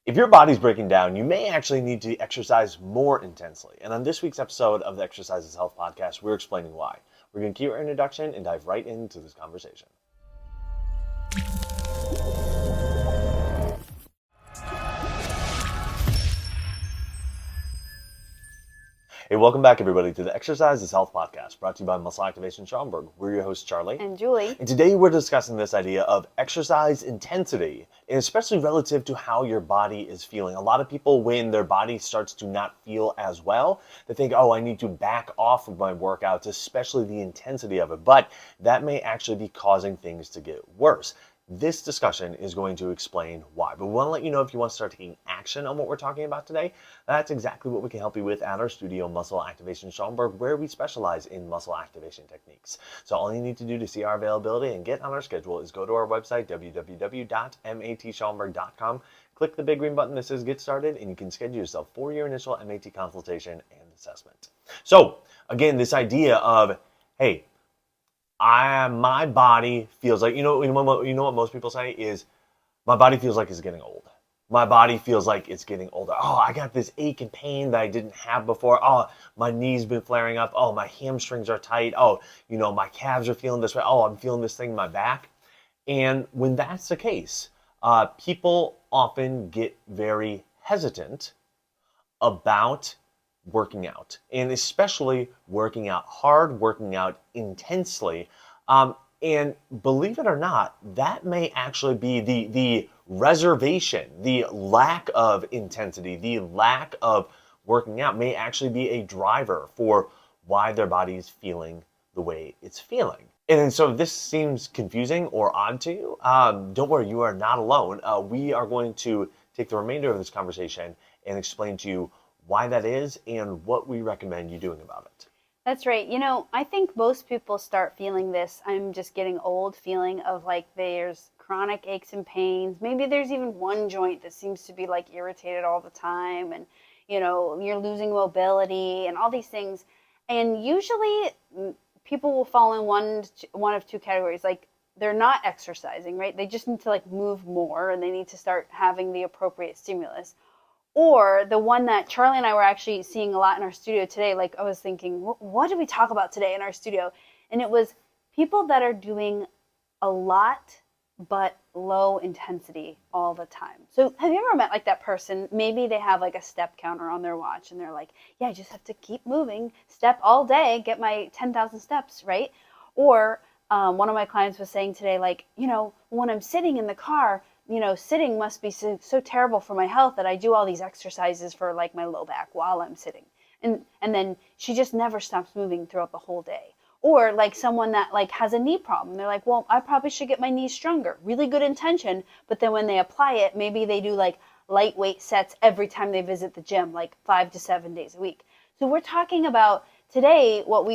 If your body's breaking down, you may actually need to exercise more intensely. And on this week's episode of the Exercise is Health podcast, we're explaining why. We're going to keep our introduction and dive right into this conversation. Hey, welcome back, everybody, to the Exercise is Health podcast, brought to you by Muscle Activation Schaumburg. We're your hosts, Charlie and Julie. And today we're discussing this idea of exercise intensity, and especially relative to how your body is feeling. A lot of people, when their body starts to not feel as well, they think, oh, I need to back off of my workouts, especially the intensity of it. But that may actually be causing things to get worse. This discussion is going to explain why, but we want to let you know if you want to start taking action on what we're talking about today. That's exactly what we can help you with at our studio, Muscle Activation Schaumburg, where we specialize in muscle activation techniques. So all you need to do to see our availability and get on our schedule is go to our website, www.matschaumburg.com, click the big green button that says Get Started, and you can schedule yourself for your initial MAT consultation and assessment. So again, this idea of, hey, my body feels like, you know what most people say is, my body feels like it's getting old. My body feels like it's getting older. Oh, I got this ache and pain that I didn't have before. Oh, my knee's been flaring up. Oh, my hamstrings are tight. Oh, my calves are feeling this way. Oh, I'm feeling this thing in my back. And when that's the case, people often get very hesitant about working out, and especially working out hard, working out intensely. And believe it or not, that may actually be the reservation, the lack of intensity, the lack of working out may actually be a driver for why their body is feeling the way it's feeling. And so if this seems confusing or odd to you, don't worry, you are not alone. We are going to take the remainder of this conversation and explain to you why that is and what we recommend you doing about it. That's right. I think most people start feeling this I'm just getting old feeling of like there's chronic aches and pains. Maybe there's even one joint that seems to be like irritated all the time, and you're losing mobility and all these things. And usually people will fall in one of two categories. Like, they're not exercising, right? They just need to like move more, and they need to start having the appropriate stimulus. Or the one that Charlie and I were actually seeing a lot in our studio today. Like, I was thinking, what did we talk about today in our studio? And it was people that are doing a lot but low intensity all the time. So have you ever met like that person? Maybe they have like a step counter on their watch, and they're like, yeah, I just have to keep moving, step all day, get my 10,000 steps, right? Or one of my clients was saying today, like, when I'm sitting in the car, sitting must be so terrible for my health that I do all these exercises for like my low back while I'm sitting. And then she just never stops moving throughout the whole day. Or like someone that like has a knee problem. They're like, well, I probably should get my knees stronger. Really good intention. But then when they apply it, maybe they do like lightweight sets every time they visit the gym, like 5 to 7 days a week. So we're talking about today, what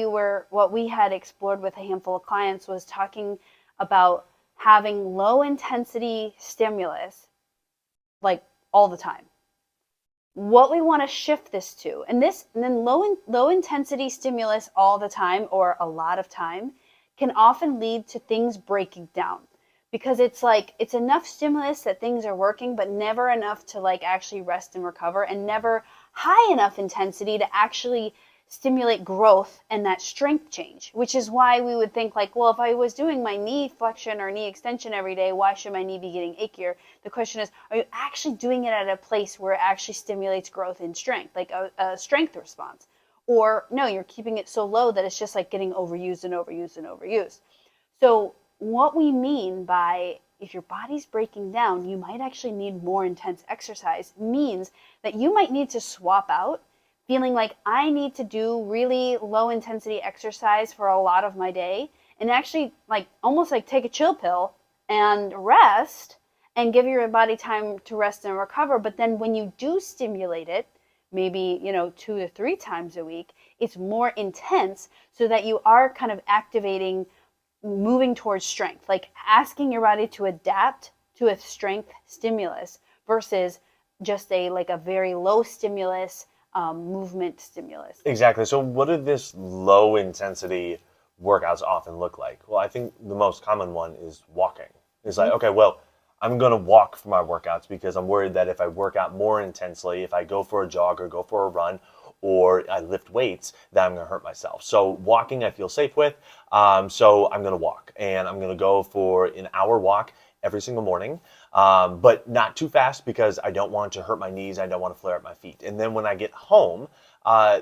we had explored with a handful of clients was talking about having low intensity stimulus like all the time. What we want to shift this to, and then low intensity stimulus all the time or a lot of time can often lead to things breaking down, because it's enough stimulus that things are working, but never enough to like actually rest and recover, and never high enough intensity to actually stimulate growth and that strength change, which is why we would think like, well, if I was doing my knee flexion or knee extension every day, why should my knee be getting achier? The question is, are you actually doing it at a place where it actually stimulates growth and strength, like a strength response? Or no, you're keeping it so low that it's just like getting overused and overused and overused. So what we mean by if your body's breaking down, you might actually need more intense exercise, means that you might need to swap out feeling like I need to do really low intensity exercise for a lot of my day, and actually like almost like take a chill pill and rest and give your body time to rest and recover. But then when you do stimulate it, maybe 2 to 3 times a week, it's more intense, so that you are kind of activating, moving towards strength, like asking your body to adapt to a strength stimulus versus just a very low stimulus movement stimulus. Exactly. So what do this low intensity workouts often look like? Well, I think the most common one is walking. It's like, okay, well, I'm going to walk for my workouts because I'm worried that if I work out more intensely, if I go for a jog or go for a run or I lift weights, that I'm going to hurt myself. So walking I feel safe with. So I'm going to walk, and I'm going to go for an hour walk every single morning, but not too fast because I don't want to hurt my knees. I don't want to flare up my feet. And then when I get home,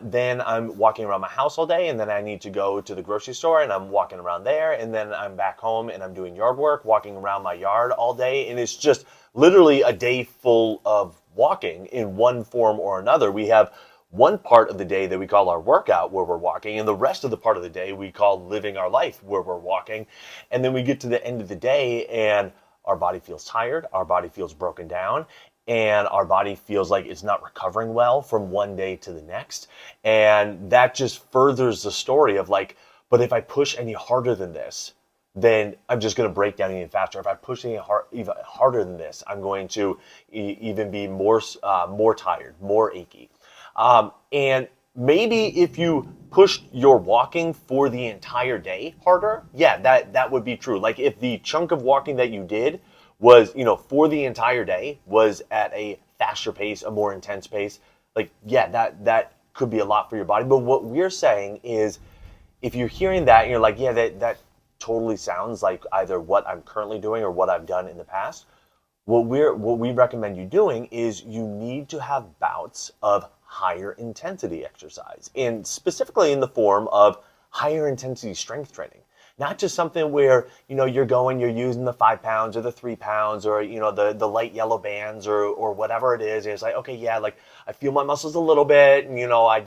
then I'm walking around my house all day, and then I need to go to the grocery store, and I'm walking around there, and then I'm back home and I'm doing yard work, walking around my yard all day, and it's just literally a day full of walking in one form or another. We have one part of the day that we call our workout where we're walking, and the rest of the part of the day we call living our life where we're walking. And then we get to the end of the day and our body feels tired, our body feels broken down, and our body feels like it's not recovering well from one day to the next. And that just furthers the story of like, but if I push any harder than this, then I'm just going to break down even faster. If I push any even harder than this, I'm going to even be more tired, more achy. And maybe if you pushed your walking for the entire day harder, yeah, that would be true. Like if the chunk of walking that you did was, for the entire day was at a faster pace, a more intense pace, like, yeah, that could be a lot for your body. But what we're saying is if you're hearing that and you're like, yeah, that totally sounds like either what I'm currently doing or what I've done in the past, what we recommend you doing is you need to have bouts of higher intensity exercise, and specifically in the form of higher intensity strength training. Not just something where you're using the 5 pounds or the 3 pounds or the light yellow bands or whatever it is. And it's like, okay, yeah, like I feel my muscles a little bit, and I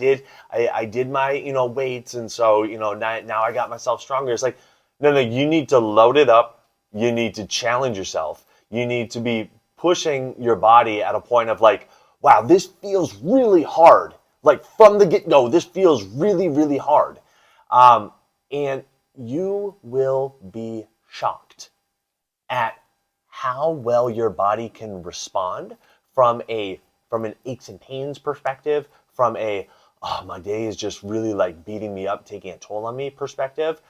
did my weights, and so now I got myself stronger. It's like, no, you need to load it up. You need to challenge yourself. You need to be pushing your body at a point of like, wow, this feels really hard. Like from the get-go, this feels really, really hard. And you will be shocked at how well your body can respond from an aches and pains perspective, from a my day is just really like beating me up, taking a toll on me perspective.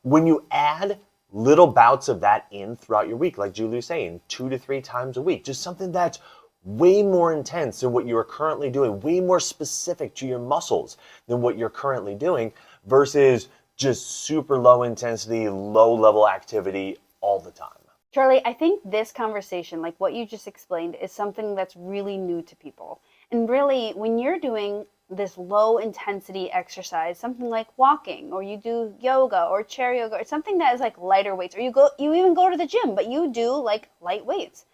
When you add little bouts of that in throughout your week, like Julie was saying, 2 to 3 times a week, just something that's way more intense than what you are currently doing, way more specific to your muscles than what you're currently doing, versus just super low intensity, low level activity all the time. Charlie, I think this conversation, like what you just explained, is something that's really new to people. And really, when you're doing this low intensity exercise, something like walking, or you do yoga or chair yoga, or something that is like lighter weights, or you even go to the gym, but you do like light weights.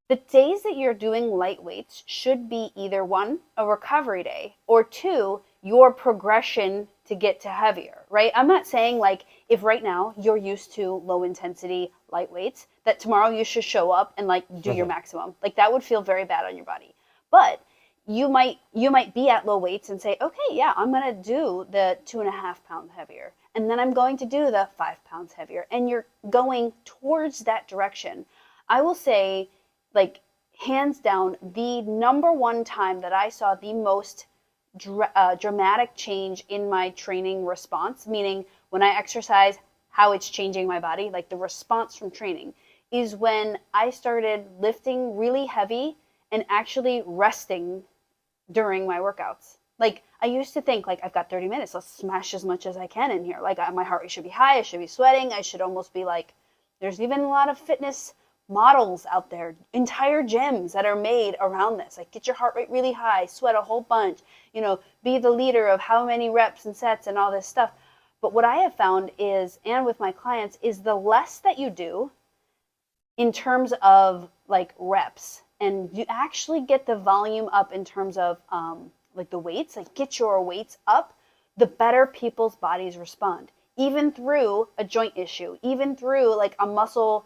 The days that you're doing light weights should be either one, a recovery day, or two, your progression to get to heavier, right? I'm not saying like if right now you're used to low intensity light weights, that tomorrow you should show up and like do your maximum. Like that would feel very bad on your body. But you might be at low weights and say, okay, yeah, I'm gonna do the 2.5 pounds heavier, and then I'm going to do the 5 pounds heavier, and you're going towards that direction. I will say, like hands down, the number one time that I saw the most dramatic change in my training response, meaning when I exercise, how it's changing my body, like the response from training, is when I started lifting really heavy and actually resting during my workouts. Like I used to think like I've got 30 minutes, let's smash as much as I can in here. Like my heart rate should be high, I should be sweating, I should almost be like, there's even a lot of fitness models out there, entire gyms that are made around this. Like get your heart rate really high, sweat a whole bunch, be the leader of how many reps and sets and all this stuff. But what I have found is, and with my clients, is the less that you do in terms of like reps, and you actually get the volume up in terms of like the weights, like get your weights up, the better people's bodies respond, even through a joint issue, even through like a muscle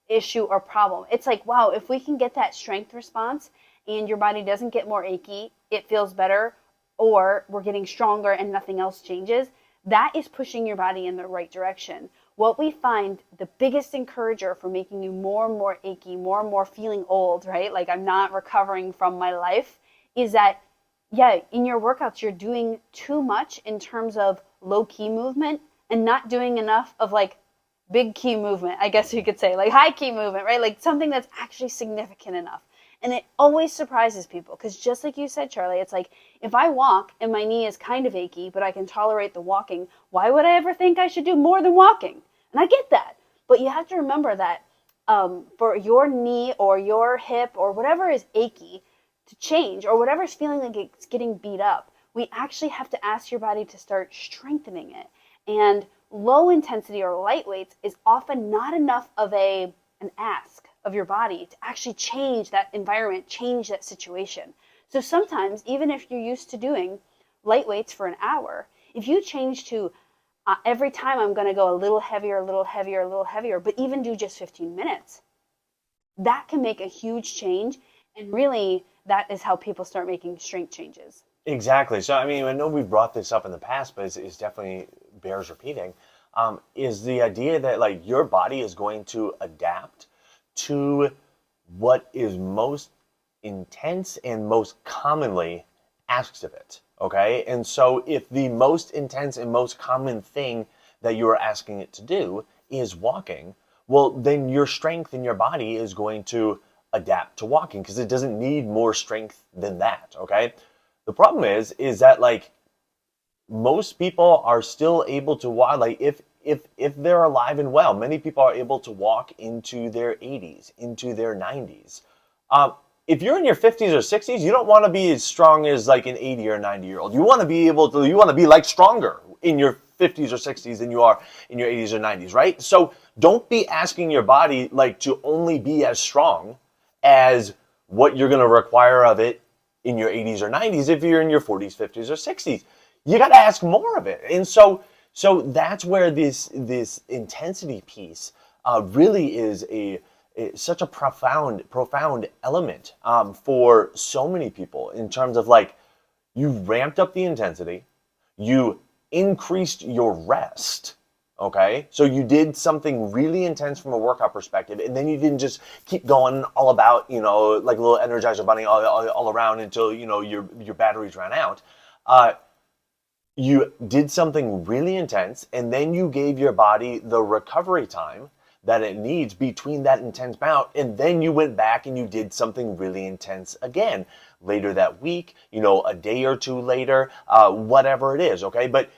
issue or problem. It's like, wow, if we can get that strength response and your body doesn't get more achy, it feels better, or we're getting stronger and nothing else changes, that is pushing your body in the right direction. What we find the biggest encourager for making you more and more achy, more and more feeling old, right? Like I'm not recovering from my life, is that, yeah, in your workouts, you're doing too much in terms of low key movement and not doing enough of like big key movement, I guess you could say, like high key movement, right? Like something that's actually significant enough. And it always surprises people because just like you said, Charlie, it's like if I walk and my knee is kind of achy, but I can tolerate the walking, why would I ever think I should do more than walking? And I get that. But you have to remember that for your knee or your hip or whatever is achy to change or whatever is feeling like it's getting beat up, we actually have to ask your body to start strengthening it. And low intensity or light weights is often not enough of an ask of your body to actually change that environment, change that situation. So sometimes, even if you're used to doing light weights for an hour, if you change to every time I'm going to go a little heavier, a little heavier, a little heavier, but even do just 15 minutes, that can make a huge change. And really, that is how people start making strength changes. Exactly. So, I mean, I know we've brought this up in the past, but it's definitely bears repeating. Is the idea that like your body is going to adapt to what is most intense and most commonly asked of it. Okay. And so, if the most intense and most common thing that you are asking it to do is walking, well, then your strength in your body is going to adapt to walking because it doesn't need more strength than that. Okay. The problem is that like most people are still able to walk. Like if they're alive and well, many people are able to walk into their 80s, into their 90s. Um, if you're in your 50s or 60s, you don't want to be as strong as like an 80 or 90-year-old. You want to be able to. You want to be like stronger in your 50s or 60s than you are in your 80s or 90s, right? So don't be asking your body like to only be as strong as what you're going to require of it in your 80s or 90s if you're in your 40s, 50s, or 60s. You got to ask more of it. And so that's where this intensity piece really is such a profound element for so many people in terms of like you ramped up the intensity, you increased your rest. Okay, so you did something really intense from a workout perspective, and then you didn't just keep going all about, like a little Energizer bunny all around until your batteries ran out. You did something really intense, and then you gave your body the recovery time that it needs between that intense bout, and then you went back and you did something really intense again later that week, a day or two later, whatever it is. Okay, but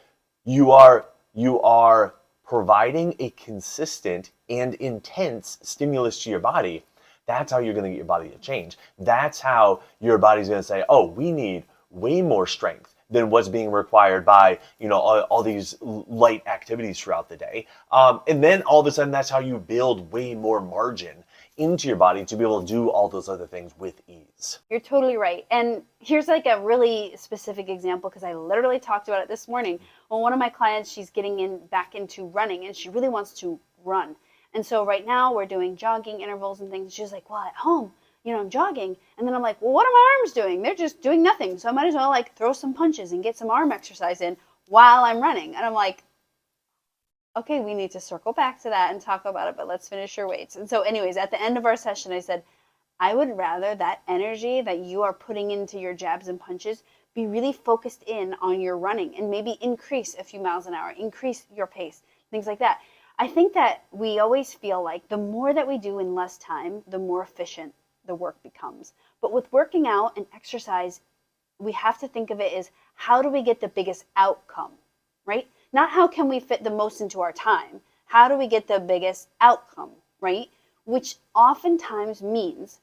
you are providing a consistent and intense stimulus to your body. That's how you're going to get your body to change. That's how your body's going to say, oh, we need way more strength than what's being required by all these light activities throughout the day. And then all of a sudden, that's how you build way more margin into your body to be able to do all those other things with ease. You're totally right. And here's like a really specific example because I literally talked about it this morning. Well, one of my clients, she's getting back into running and she really wants to run. And so right now we're doing jogging intervals and things. She's like, well, at home, I'm jogging. And then I'm like, well, what are my arms doing? They're just doing nothing. So I might as well like throw some punches and get some arm exercise in while I'm running. And I'm like, okay, we need to circle back to that and talk about it, but let's finish your weights. And so anyways, at the end of our session, I said, I would rather that energy that you are putting into your jabs and punches be really focused in on your running and maybe increase a few miles an hour, increase your pace, things like that. I think that we always feel like the more that we do in less time, the more efficient the work becomes. But with working out and exercise, we have to think of it as how do we get the biggest outcome, right? Not how can we fit the most into our time. How do we get the biggest outcome, right? Which oftentimes means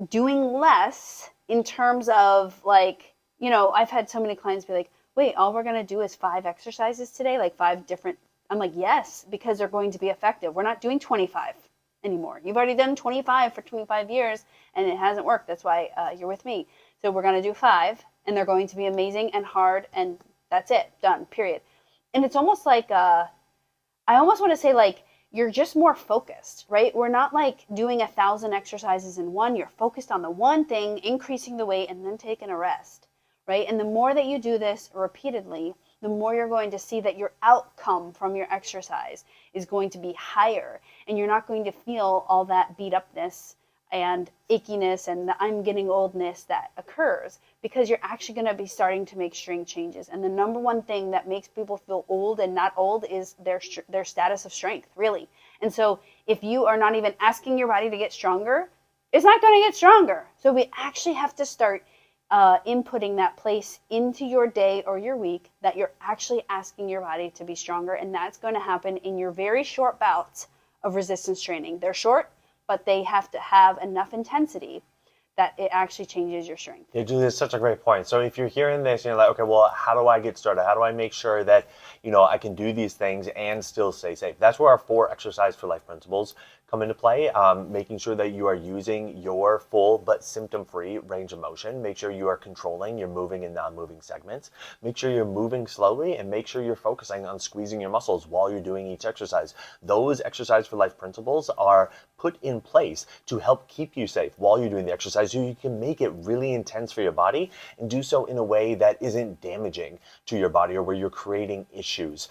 doing less in terms of like, I've had so many clients be like, wait, all we're going to do is 5 exercises today, like 5 different. I'm like, yes, because they're going to be effective. We're not doing 25 anymore. You've already done 25 for 25 years and it hasn't worked. That's why you're with me. So we're going to do 5 and they're going to be amazing and hard and that's it, done, period. And it's almost like, I almost want to say like, you're just more focused, right? We're not like doing 1,000 exercises in one. You're focused on the one thing, increasing the weight and then taking a rest, right? And the more that you do this repeatedly, the more you're going to see that your outcome from your exercise is going to be higher and you're not going to feel all that beat upness and achiness and the I'm getting oldness that occurs, because you're actually going to be starting to make strength changes. And the number one thing that makes people feel old and not old is their status of strength, really. And so if you are not even asking your body to get stronger, it's not going to get stronger. So we actually have to start inputting that place into your day or your week that you're actually asking your body to be stronger. And that's going to happen in your very short bouts of resistance training. They're short, but they have to have enough intensity that it actually changes your strength. Yeah, Julie, that's such a great point. So if you're hearing this and you're like, okay, well, how do I get started? How do I make sure that, I can do these things and still stay safe? That's where our 4 exercise for life principles come into play. Making sure that you are using your full but symptom-free range of motion. Make sure you are controlling your moving and non-moving segments. Make sure you're moving slowly, and make sure you're focusing on squeezing your muscles while you're doing each exercise. Those exercise for life principles are put in place to help keep you safe while you're doing the exercise, so you can make it really intense for your body and do so in a way that isn't damaging to your body or where you're creating issues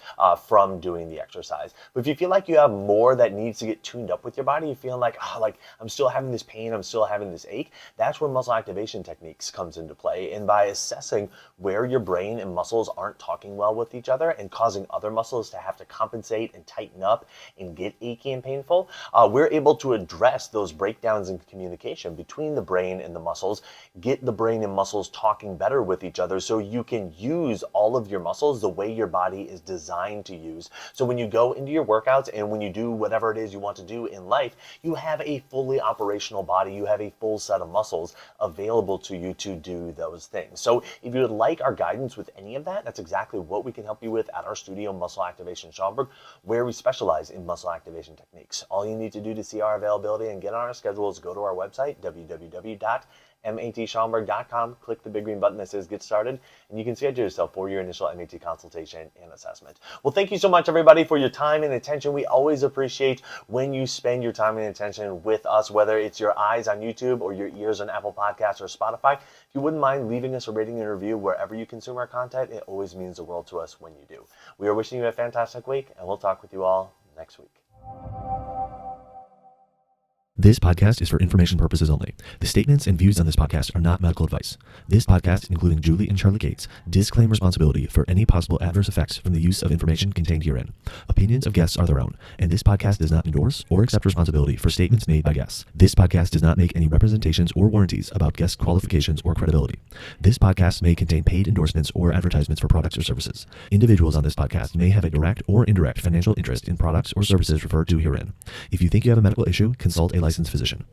from doing the exercise. But if you feel like you have more that needs to get tuned up with your body, you're feeling like, like I'm still having this pain, I'm still having this ache, that's where muscle activation techniques comes into play. And by assessing where your brain and muscles aren't talking well with each other and causing other muscles to have to compensate and tighten up and get achy and painful, we're able to address those breakdowns in communication between the brain and the muscles, get the brain and muscles talking better with each other so you can use all of your muscles the way your body is designed to use. So when you go into your workouts and when you do whatever it is you want to do in life, you have a fully operational body, you have a full set of muscles available to you to do those things. So if you would like our guidance with any of that, that's exactly what we can help you with at our studio, Muscle Activation Schaumburg, where we specialize in muscle activation techniques. All you need to do to see our availability and get on our schedule is go to our website, www.matschaumburg.com, click the big green button that says Get Started, and you can schedule yourself for your initial MAT consultation and assessment. Well, thank you so much, everybody, for your time and attention. We always appreciate when you spend your time and attention with us, whether it's your eyes on YouTube or your ears on Apple Podcasts or Spotify. If you wouldn't mind leaving us a rating and review wherever you consume our content, it always means the world to us when you do. We are wishing you a fantastic week, and we'll talk with you all next week. This podcast is for information purposes only. The statements and views on this podcast are not medical advice. This podcast, including Julie and Charlie Gates, disclaim responsibility for any possible adverse effects from the use of information contained herein. Opinions of guests are their own, and this podcast does not endorse or accept responsibility for statements made by guests. This podcast does not make any representations or warranties about guest qualifications or credibility. This podcast may contain paid endorsements or advertisements for products or services. Individuals on this podcast may have a direct or indirect financial interest in products or services referred to herein. If you think you have a medical issue, consult a licensed physician.